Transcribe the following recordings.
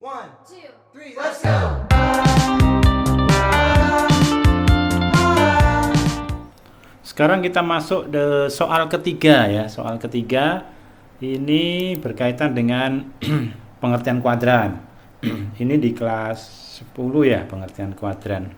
One, two, three, let's go! Sekarang kita masuk ke soal ketiga ya. Soal ketiga ini berkaitan dengan pengertian kuadran. Ini di kelas 10 ya, pengertian kuadran.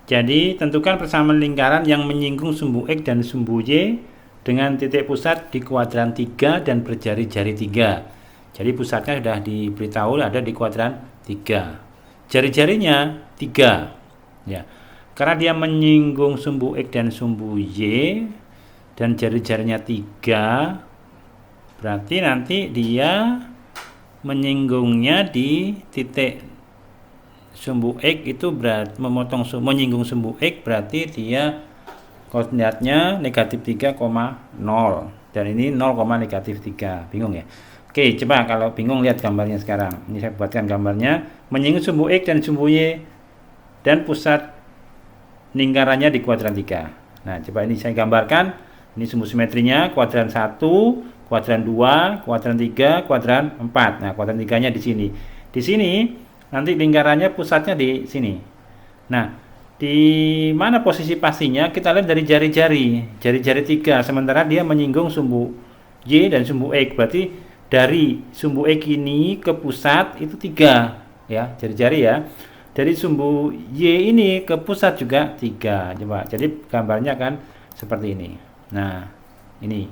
Jadi tentukan persamaan lingkaran yang menyinggung sumbu X dan sumbu Y dengan titik pusat di kuadran 3 dan berjari-jari 3. Jadi pusatnya sudah diberitahu ada di kuadran 3. Jari-jarinya 3 ya. Karena dia menyinggung sumbu X dan sumbu Y dan jari-jarinya 3, berarti nanti dia menyinggungnya di titik sumbu X itu berarti menyinggung sumbu X berarti dia koordinatnya negatif 3,0 dan ini 0, negatif 3. Bingung ya? Oke, coba kalau bingung lihat gambarnya sekarang. Ini saya buatkan gambarnya. Menyinggung sumbu X dan sumbu Y dan pusat lingkarannya di kuadran 3. Nah, coba ini saya gambarkan. Ini sumbu simetrinya kuadran 1, kuadran 2, kuadran 3, kuadran 4. Nah, kuadran 3-nya di sini. Di sini nanti lingkarannya pusatnya di sini. Nah, di mana posisi pastinya? Kita lihat dari jari-jari. Jari-jari 3. Sementara dia menyinggung sumbu Y dan sumbu X. Berarti dari sumbu X ini ke pusat itu 3 ya, jari-jari ya. Dari sumbu Y ini ke pusat juga 3. Coba. Jadi gambarnya kan seperti ini. Nah, ini.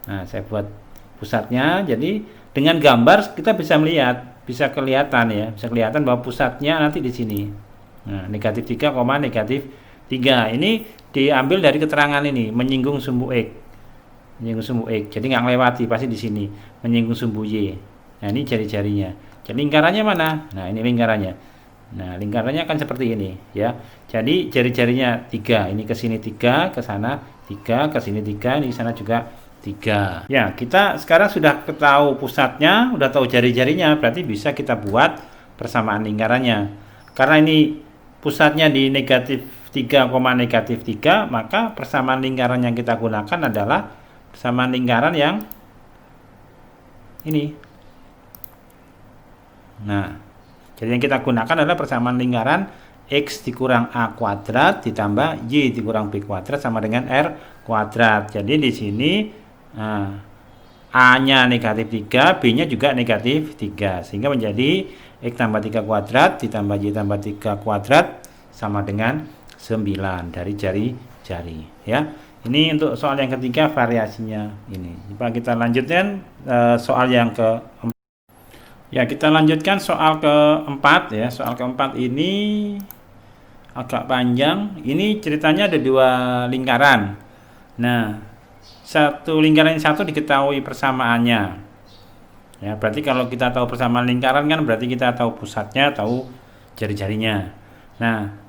Nah, saya buat pusatnya. Jadi dengan gambar kita bisa melihat, bisa kelihatan ya, bisa kelihatan bahwa pusatnya nanti di sini. Nah, negatif 3, negatif 3. Ini diambil dari keterangan ini, menyinggung sumbu X. Menyinggung sumbu X. Jadi nggak melewati, pasti di sini. Menyinggung sumbu Y. Nah, ini jari-jarinya. Jadi lingkarannya mana? Nah, ini lingkarannya. Nah, lingkarannya kan seperti ini ya. Jadi jari-jarinya 3. Ini ke sini 3, ke sana 3, ke sini 3, ini ke sana juga 3. Ya, kita sekarang sudah tahu pusatnya, sudah tahu jari-jarinya, berarti bisa kita buat persamaan lingkarannya. Karena ini pusatnya di negatif 3, negatif 3, maka persamaan lingkaran yang kita gunakan adalah persamaan lingkaran yang ini. Nah, jadi yang kita gunakan adalah persamaan lingkaran X dikurang A kuadrat ditambah Y dikurang B kuadrat sama dengan R kuadrat. Jadi di sini A-nya negatif 3, B-nya juga negatif 3. Sehingga menjadi X tambah 3 kuadrat ditambah Y tambah 3 kuadrat sama dengan 9 dari jari-jari ya. Ini untuk soal yang ketiga variasinya ini. Coba kita lanjutkan soal yang keempat. Ya, kita lanjutkan soal keempat ya. Soal keempat ini agak panjang. Ini ceritanya ada 2 lingkaran. Nah, satu lingkaran yang satu diketahui persamaannya. Ya, berarti kalau kita tahu persamaan lingkaran kan berarti kita tahu pusatnya, tahu jari-jarinya. Nah,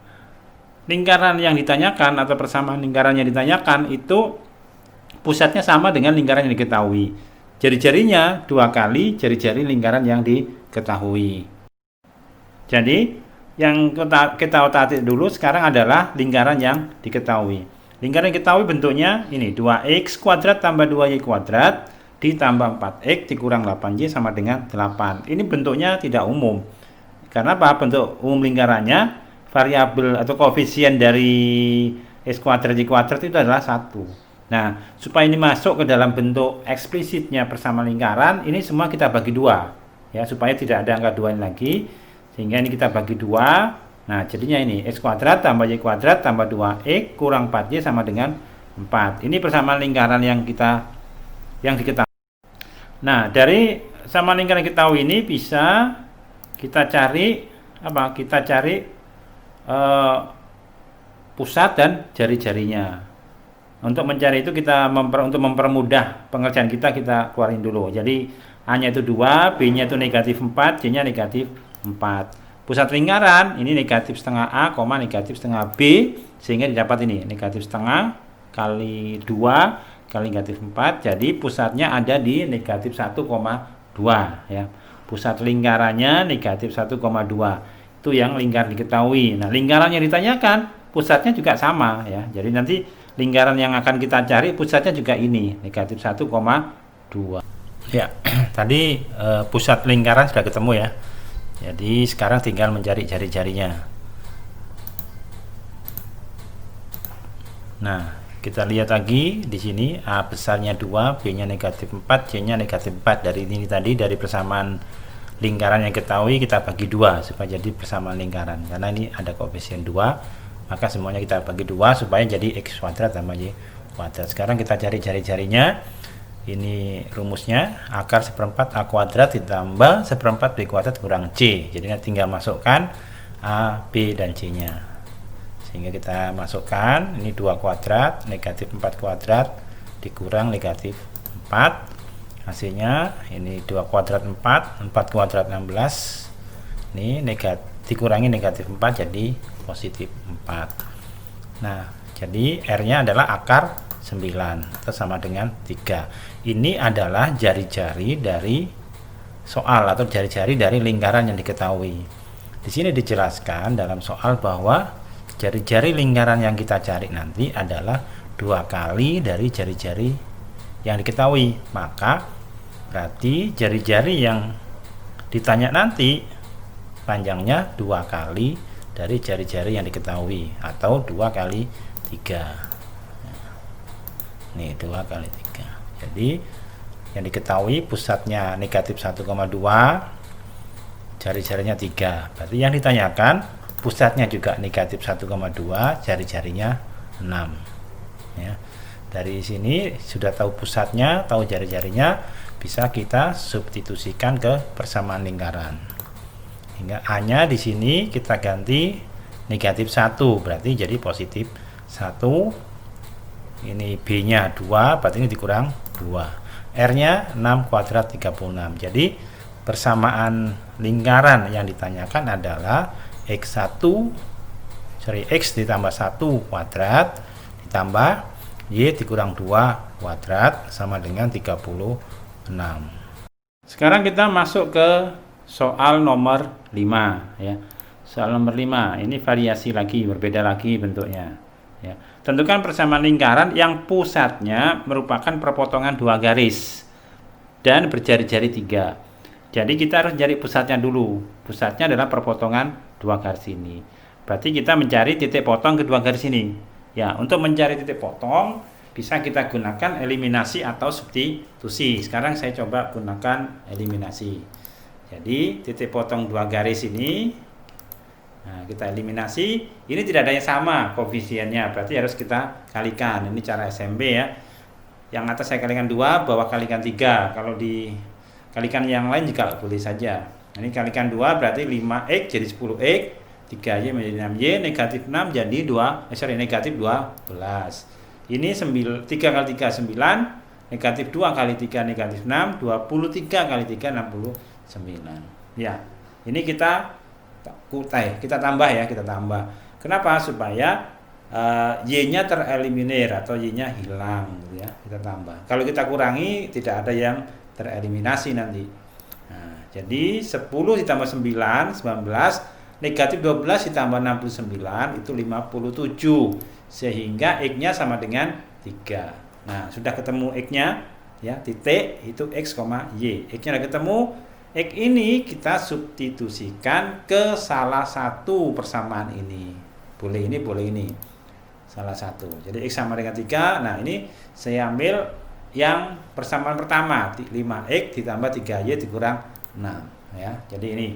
lingkaran yang ditanyakan atau persamaan lingkaran yang ditanyakan itu pusatnya sama dengan lingkaran yang diketahui. Jari-jarinya 2 kali jari-jari lingkaran yang diketahui. Jadi yang kita otak-atik dulu sekarang adalah lingkaran yang diketahui. Lingkaran yang diketahui bentuknya ini 2x kuadrat tambah 2y kuadrat ditambah 4x dikurang 8y sama dengan 8. Ini bentuknya tidak umum. Karena apa? Bentuk umum lingkarannya variabel atau koefisien dari x kuadrat y kuadrat itu adalah 1. Nah, supaya ini masuk ke dalam bentuk eksplisitnya persamaan lingkaran, ini semua kita bagi 2 ya, supaya tidak ada angka 2 lagi. Sehingga ini kita bagi 2. Nah, jadinya ini x kuadrat tambah y kuadrat tambah 2x kurang 4y sama dengan 4. Ini persamaan lingkaran yang diketahui. Nah, dari persamaan lingkaran yang diketahui ini bisa kita cari apa? Kita cari pusat dan jari-jarinya. Untuk mencari itu kita untuk mempermudah pengerjaan kita keluarin dulu. Jadi A-nya itu 2, B-nya itu negatif 4, C-nya negatif 4. Pusat lingkaran ini negatif setengah A, negatif setengah B, sehingga didapat ini negatif setengah kali 2 kali negatif 4. Jadi pusatnya ada di negatif 1,2 ya. Pusat lingkarannya negatif 1,2. Itu yang lingkaran diketahui. Nah, lingkaran yang ditanyakan pusatnya juga sama ya. Jadi nanti lingkaran yang akan kita cari pusatnya juga ini negatif 1,2. Ya, tadi pusat lingkaran sudah ketemu ya. Jadi sekarang tinggal mencari jari-jarinya. Nah, kita lihat lagi di sini A besarnya 2, B-nya negatif 4, C-nya negatif 4. Dari ini tadi, dari persamaan lingkaran yang ketahui kita bagi 2 supaya jadi persamaan lingkaran. Karena ini ada koefisien 2, maka semuanya kita bagi 2 supaya jadi X kuadrat tambah Y kuadrat. Sekarang kita cari jari-jarinya. Ini rumusnya, akar seperempat A kuadrat ditambah seperempat B kuadrat kurang C. Jadi tinggal masukkan A, B, dan C-nya. Sehingga kita masukkan, ini 2 kuadrat, negatif 4 kuadrat, dikurang negatif 4. Hasilnya, ini 2 kuadrat 4, 4 kuadrat 16. Ini dikurangi negatif 4, jadi positif 4. Nah, jadi R-nya adalah akar 9 atau sama dengan 3. Ini adalah jari-jari dari soal atau jari-jari dari lingkaran yang diketahui. Di sini dijelaskan dalam soal bahwa jari-jari lingkaran yang kita cari nanti adalah 2 kali dari jari-jari yang diketahui. Maka berarti jari-jari yang ditanya nanti panjangnya 2 kali dari jari-jari yang diketahui atau 2 kali 3. Nih 2 kali 3. Jadi yang diketahui pusatnya negatif 1,2, jari-jarinya 3. Berarti yang ditanyakan pusatnya juga negatif 1,2, jari-jarinya 6. Ya. Dari sini sudah tahu pusatnya, tahu jari-jarinya, bisa kita substitusikan ke persamaan lingkaran. Hingga A-nya di sini kita ganti negatif 1, berarti jadi positif 1. Ini B-nya 2, berarti ini dikurang 2. R-nya 6 kuadrat 36. Jadi persamaan lingkaran yang ditanyakan adalah X ditambah 1 kuadrat ditambah Y dikurang 2 kuadrat sama dengan 36. Sekarang kita masuk ke soal nomor 5 ya. Soal nomor 5 ini variasi lagi, berbeda lagi bentuknya ya. Tentukan persamaan lingkaran yang pusatnya merupakan perpotongan 2 garis dan berjari-jari 3. Jadi kita harus cari pusatnya dulu. Pusatnya adalah perpotongan 2 garis ini. Berarti kita mencari titik potong kedua garis ini. Ya, untuk mencari titik potong bisa kita gunakan eliminasi atau substitusi. Sekarang saya coba gunakan eliminasi. Jadi titik potong 2 garis ini, nah, kita eliminasi. Ini tidak ada yang sama koefisiennya, berarti harus kita kalikan. Ini cara SMP ya. Yang atas saya kalikan 2, bawah kalikan 3. Kalau dikalikan yang lain juga boleh saja. Ini kalikan 2 berarti 5x jadi 10x, 3y menjadi 6y, negatif 6 jadi negatif 12. Ini 3 kali 3 9, negatif 2 kali 3 negatif 6, 23 kali 3 69. Ya, ini kita tambah ya, kita tambah. Kenapa? Supaya y-nya tereliminir atau y-nya hilang gitu ya. Kita tambah. Kalau kita kurangi tidak ada yang tereliminasi nanti. Nah, jadi 10 ditambah 9 19, negatif 12 ditambah 69 itu 57. Sehingga x-nya sama dengan 3. Nah, sudah ketemu x-nya ya, titik itu x, y. X-nya sudah ketemu. X ini kita substitusikan ke salah satu persamaan ini. Boleh ini, boleh ini. Salah satu. Jadi X sama dengan 3. Nah, ini saya ambil yang persamaan pertama. 5X ditambah 3Y dikurang 6. Ya. Jadi ini.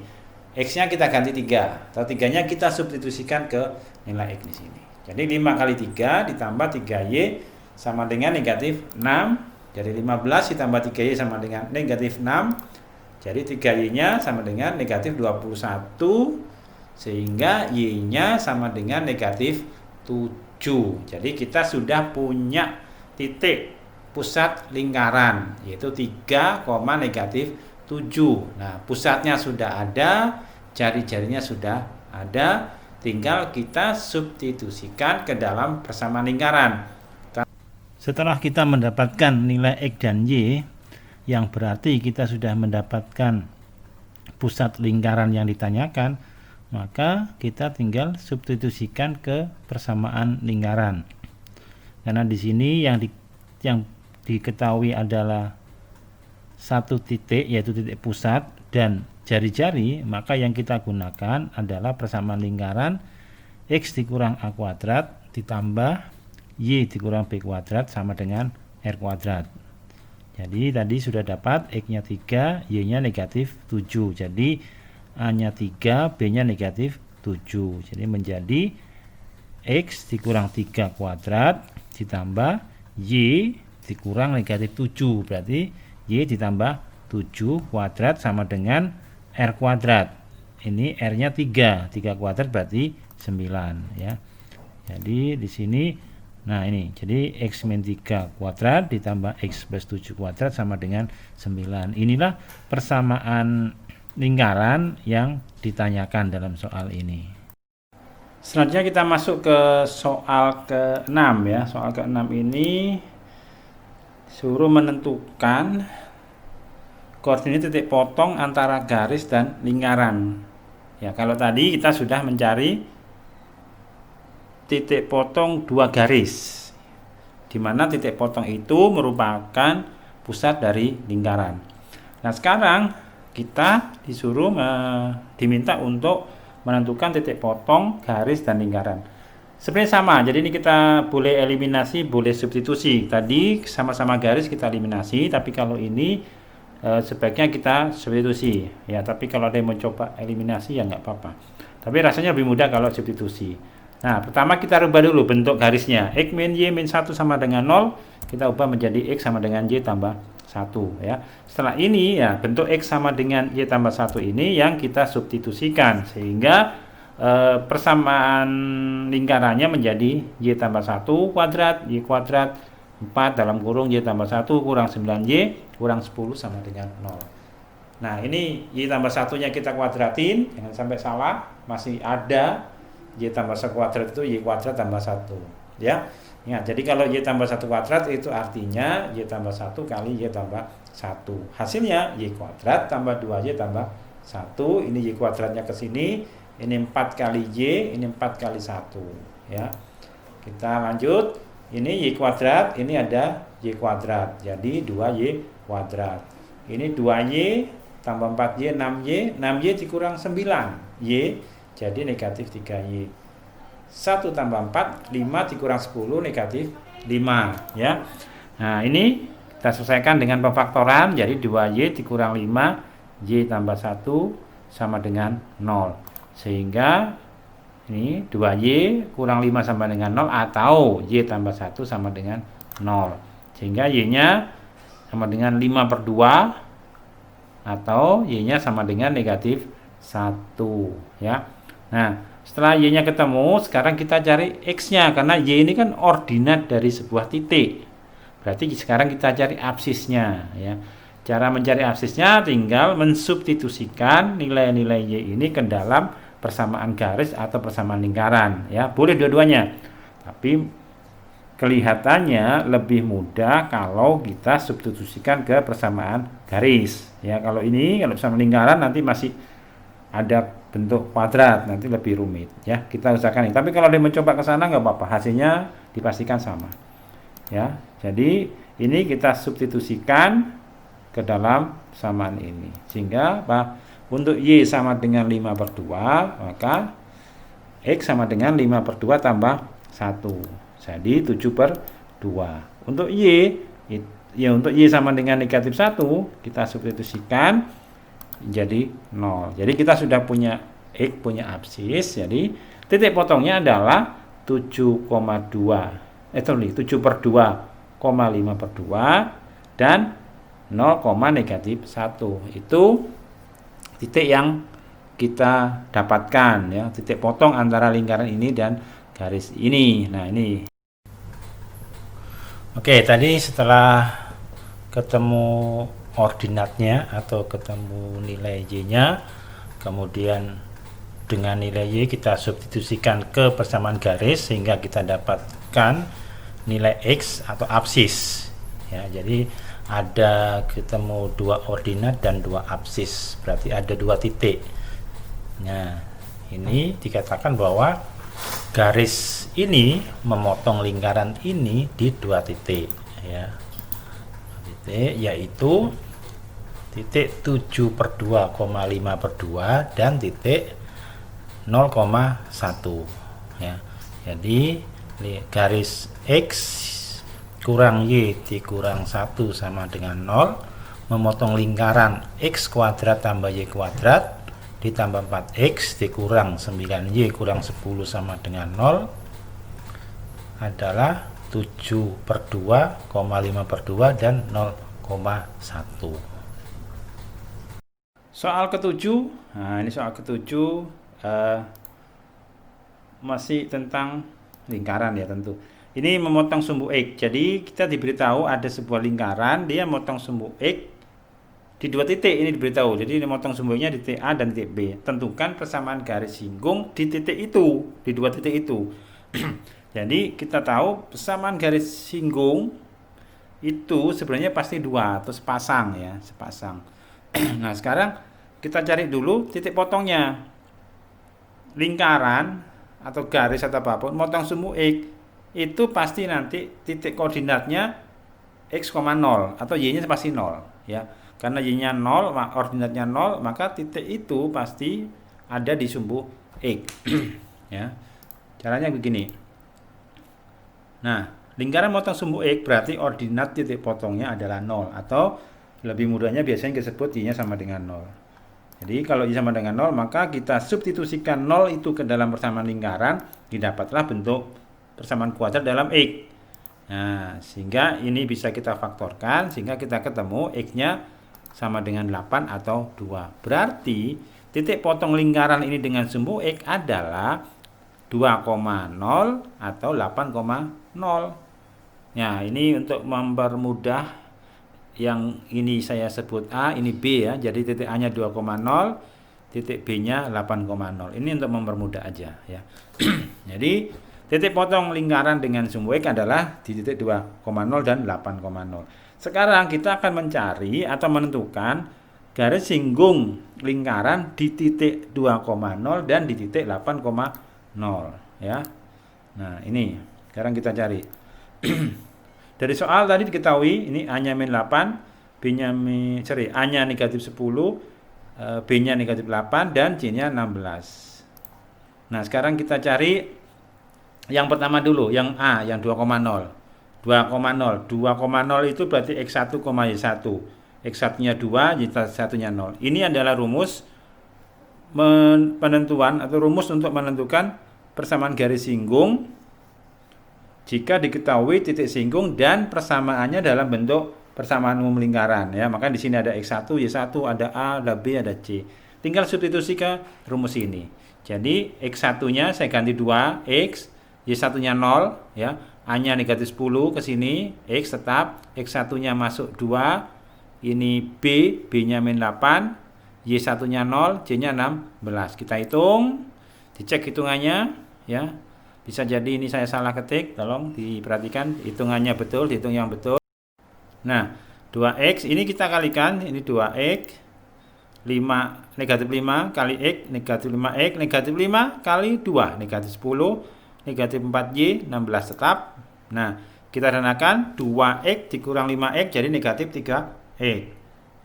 X-nya kita ganti 3. Atau 3-nya kita substitusikan ke nilai X di sini. Jadi 5 kali 3 ditambah 3Y sama dengan negatif 6. Jadi 15 ditambah 3Y sama dengan negatif 6. Jadi 3y-nya sama dengan negatif 21, sehingga y-nya sama dengan negatif 7. Jadi kita sudah punya titik pusat lingkaran, yaitu 3, negatif 7. Nah, pusatnya sudah ada, jari-jarinya sudah ada, tinggal kita substitusikan ke dalam persamaan lingkaran. Setelah kita mendapatkan nilai X dan Y, yang berarti kita sudah mendapatkan pusat lingkaran yang ditanyakan, maka kita tinggal substitusikan ke persamaan lingkaran. Karena di sini yang diketahui adalah satu titik, yaitu titik pusat dan jari-jari, maka yang kita gunakan adalah persamaan lingkaran X dikurang A kuadrat ditambah Y dikurang B kuadrat sama dengan R kuadrat. Jadi tadi sudah dapat X-nya 3, Y-nya negatif 7. Jadi A-nya 3, B-nya negatif 7. Jadi menjadi X dikurang 3 kuadrat ditambah Y dikurang negatif 7. Berarti Y ditambah 7 kuadrat sama dengan R kuadrat. Ini R-nya 3. 3 kuadrat berarti 9 ya. Jadi di sini nah ini, jadi X min 3 kuadrat ditambah X plus 7 kuadrat sama dengan 9. Inilah persamaan lingkaran yang ditanyakan dalam soal ini. Selanjutnya kita masuk ke soal ke-6 ya. Soal ke-6 ini suruh menentukan koordinat titik potong antara garis dan lingkaran. Ya, kalau tadi kita sudah mencari titik potong dua garis, di mana titik potong itu merupakan pusat dari lingkaran. Nah, sekarang kita disuruh diminta untuk menentukan titik potong garis dan lingkaran. Sebenarnya sama, jadi ini kita boleh eliminasi, boleh substitusi. Tadi sama-sama garis kita eliminasi, tapi kalau ini sebaiknya kita substitusi ya. Tapi kalau ada yang mencoba eliminasi ya nggak apa-apa, tapi rasanya lebih mudah kalau substitusi. Nah, pertama kita rubah dulu bentuk garisnya. X min Y min 1 sama dengan 0, kita ubah menjadi X sama dengan Y tambah 1 ya. Setelah ini ya, bentuk X sama dengan Y tambah 1 ini yang kita substitusikan, sehingga persamaan lingkarannya menjadi Y tambah 1 kuadrat, Y kuadrat 4 dalam kurung Y tambah 1 kurang 9Y kurang 10 sama dengan 0. Nah, ini Y tambah 1-nya kita kuadratin, jangan sampai salah, masih ada Y tambah 1 kuadrat itu Y kuadrat tambah 1 ya. Ingat, jadi kalau Y tambah 1 kuadrat itu artinya Y tambah 1 kali Y tambah 1. Hasilnya Y kuadrat tambah 2Y tambah 1. Ini Y kuadratnya ke sini, ini 4 kali Y, ini 4 kali 1 ya. Kita lanjut, ini Y kuadrat, ini ada Y kuadrat, jadi 2Y kuadrat. Ini 2Y tambah 4Y, 6Y, 6Y dikurang 9Y, jadi negatif 3Y. 1 tambah 4, 5 dikurang 10, negatif 5 ya. Nah, ini kita selesaikan dengan pemfaktoran, jadi 2Y dikurang 5, Y tambah 1 sama dengan 0. Sehingga ini 2Y kurang 5 sama dengan 0, atau Y tambah 1 sama dengan 0. Sehingga Y-nya sama dengan 5 per 2, atau Y-nya sama dengan negatif 1 ya. Nah, setelah Y-nya ketemu, sekarang kita cari X-nya, karena Y ini kan ordinat dari sebuah titik. Berarti sekarang kita cari absisnya ya. Cara mencari absisnya tinggal mensubstitusikan nilai-nilai Y ini ke dalam persamaan garis atau persamaan lingkaran ya. Boleh dua-duanya, tapi kelihatannya lebih mudah kalau kita substitusikan ke persamaan garis ya. Kalau ini, kalau persamaan lingkaran nanti masih ada bentuk kuadrat, nanti lebih rumit ya. Kita usahakan ini, tapi kalau dia mencoba ke sana nggak apa-apa, hasilnya dipastikan sama ya. Jadi ini kita substitusikan ke dalam persamaan ini, sehingga apa? Untuk Y sama dengan 5 per 2, maka X sama dengan 5 per 2 tambah 1, jadi 7 per 2. Untuk Y, ya untuk Y sama dengan negatif 1, kita substitusikan jadi 0. Jadi kita sudah punya X, punya absis. Jadi titik potongnya adalah 7,2 7 per 2,5 per 2 dan 0, negatif 1. Itu titik yang kita dapatkan ya, titik potong antara lingkaran ini dan garis ini. Nah, ini. Oke, tadi setelah ketemu ordinatnya atau ketemu nilai Y-nya, kemudian dengan nilai Y kita substitusikan ke persamaan garis sehingga kita dapatkan nilai X atau absis ya. Jadi ada ketemu dua ordinat dan dua absis, berarti ada dua titik. Nah, ini dikatakan bahwa garis ini memotong lingkaran ini di dua titik ya. Titik yaitu titik 7/2,5/2 dan titik 0,1 ya. Jadi garis X kurang Y dikurang 1 sama dengan 0, memotong lingkaran X kuadrat tambah Y kuadrat ditambah 4X dikurang 9Y kurang 10 sama dengan 0 adalah 7/2,5/2 dan 0,1. Soal ketujuh, nah ini soal ketujuh masih tentang lingkaran ya tentu. Ini memotong sumbu X. Jadi kita diberitahu ada sebuah lingkaran, dia memotong sumbu X di dua titik, ini diberitahu. Jadi ini memotong sumbunya di titik A dan titik B. Tentukan persamaan garis singgung di titik itu, di dua titik itu. Jadi kita tahu persamaan garis singgung itu sebenarnya pasti dua atau sepasang ya, sepasang. Nah sekarang kita cari dulu titik potongnya. Lingkaran atau garis atau apapun motong sumbu X itu pasti nanti titik koordinatnya X, 0 atau Y-nya pasti 0 ya. Karena Y-nya 0, ordinatnya 0, maka titik itu pasti ada di sumbu X. Ya. Caranya begini. Nah, lingkaran motong sumbu X berarti ordinat titik potongnya adalah 0 atau lebih mudahnya biasanya disebut Y-nya sama dengan 0. Jadi kalau Y sama dengan 0, maka kita substitusikan 0 itu ke dalam persamaan lingkaran, didapatlah bentuk persamaan kuadrat dalam X. Nah, sehingga ini bisa kita faktorkan, sehingga kita ketemu X-nya sama dengan 8 atau 2. Berarti titik potong lingkaran ini dengan sumbu X adalah 2,0 atau 8,0. Nah, ini untuk mempermudah, yang ini saya sebut A, ini B ya. Jadi titik A-nya 2,0, titik B-nya 8,0. Ini untuk mempermudah aja ya. Jadi titik potong lingkaran dengan sumbu X adalah di titik 2,0 dan 8,0. Sekarang kita akan mencari atau menentukan garis singgung lingkaran di titik 2,0 dan di titik 8,0 ya. Nah, ini sekarang kita cari. Dari soal tadi diketahui ini A-nya min 8, A-nya negatif 10, B-nya negatif 8 dan C-nya 16. Nah, sekarang kita cari yang pertama dulu, yang A, yang 2,0. 2,0 itu berarti X1, Y1. X1-nya 2, Y1-nya 0. Ini adalah rumus penentuan atau rumus untuk menentukan persamaan garis singgung jika diketahui titik singgung dan persamaannya dalam bentuk persamaan umum lingkaran ya. Maka di sini ada X1, Y1, ada A, ada B, ada C. Tinggal substitusi ke rumus ini. Jadi X1-nya saya ganti 2X, Y1-nya 0 ya. A-nya negatif 10 ke sini, X tetap, X1-nya masuk 2, ini B, B-nya min 8, Y1-nya 0, C-nya 16. Kita hitung, dicek hitungannya ya. Bisa jadi ini saya salah ketik, tolong diperhatikan hitungannya betul, dihitung yang betul. Nah, 2X ini kita kalikan, ini 2X, 5, negatif 5 kali X, negatif 5X, negatif 5 kali 2, negatif 10, negatif 4Y, 16 tetap. Nah, kita ranakan 2X dikurang 5X jadi negatif 3X,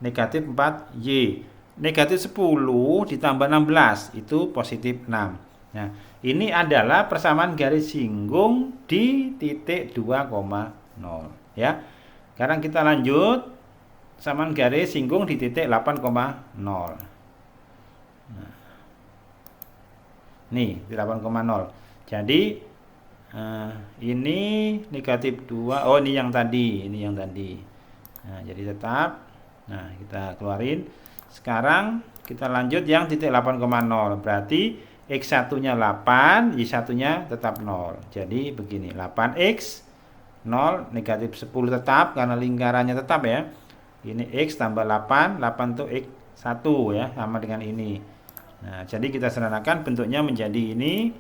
negatif 4Y, negatif 10 ditambah 16, itu positif 6. Nah, ini adalah persamaan garis singgung di titik 2,0 ya. Sekarang kita lanjut persamaan garis singgung di titik 8,0. Nah, nih di 8,0. Jadi ini negatif 2. Oh, ini yang tadi, Nah, jadi tetap. Nah, kita keluarin. Sekarang kita lanjut yang titik 8,0. Berarti X1-nya 8, Y1-nya tetap 0. Jadi begini, 8X 0, negatif 10 tetap karena lingkarannya tetap ya. Ini X tambah 8, 8 itu X1 ya, sama dengan ini. Nah, jadi kita sederhanakan bentuknya menjadi ini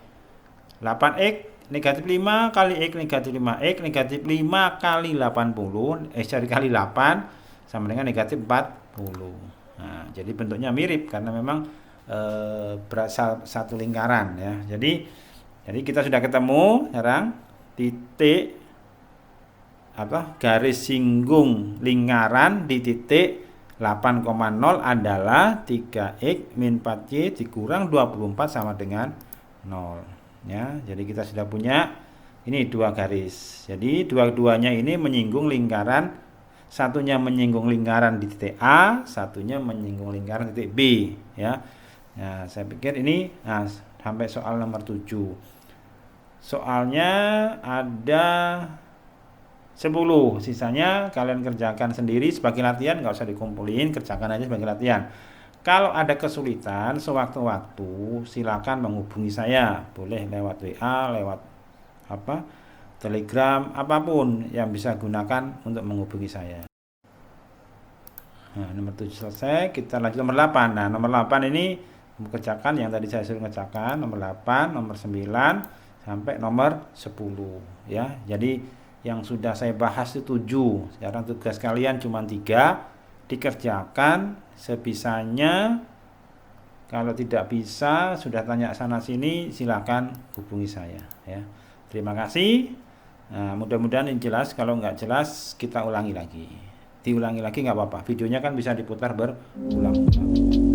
8X negatif 5 kali X negatif 5X negatif 5 kali 80, X kali 8 sama dengan negatif 40. Nah, jadi bentuknya mirip karena memang berasal satu lingkaran ya. Jadi kita sudah ketemu sekarang titik garis singgung lingkaran di titik 8,0 adalah 3x min 4y dikurang 24 sama dengan 0 ya. Jadi kita sudah punya ini dua garis. Jadi dua-duanya ini menyinggung lingkaran, satunya menyinggung lingkaran di titik A, satunya menyinggung lingkaran titik B ya. Nah, saya pikir ini sampai soal nomor 7. Soalnya ada 10, sisanya kalian kerjakan sendiri sebagai latihan, nggak usah dikumpulin, kerjakan aja sebagai latihan. Kalau ada kesulitan sewaktu-waktu silakan menghubungi saya, boleh lewat WA, lewat Telegram, apapun yang bisa gunakan untuk menghubungi saya. Nah, nomor 7 selesai, kita lanjut nomor 8. Nah, nomor 8 ini mengerjakan yang tadi saya suruh mengerjakan, nomor 8, nomor 9 sampai nomor 10 ya. Jadi yang sudah saya bahas itu 7. Sekarang tugas kalian cuma 3, dikerjakan sebisanya. Kalau tidak bisa, sudah tanya sana sini, silakan hubungi saya ya. Terima kasih. Nah, mudah-mudahan ini jelas. Kalau nggak jelas, kita ulangi lagi. Diulangi lagi nggak apa-apa. Videonya kan bisa diputar berulang-ulang.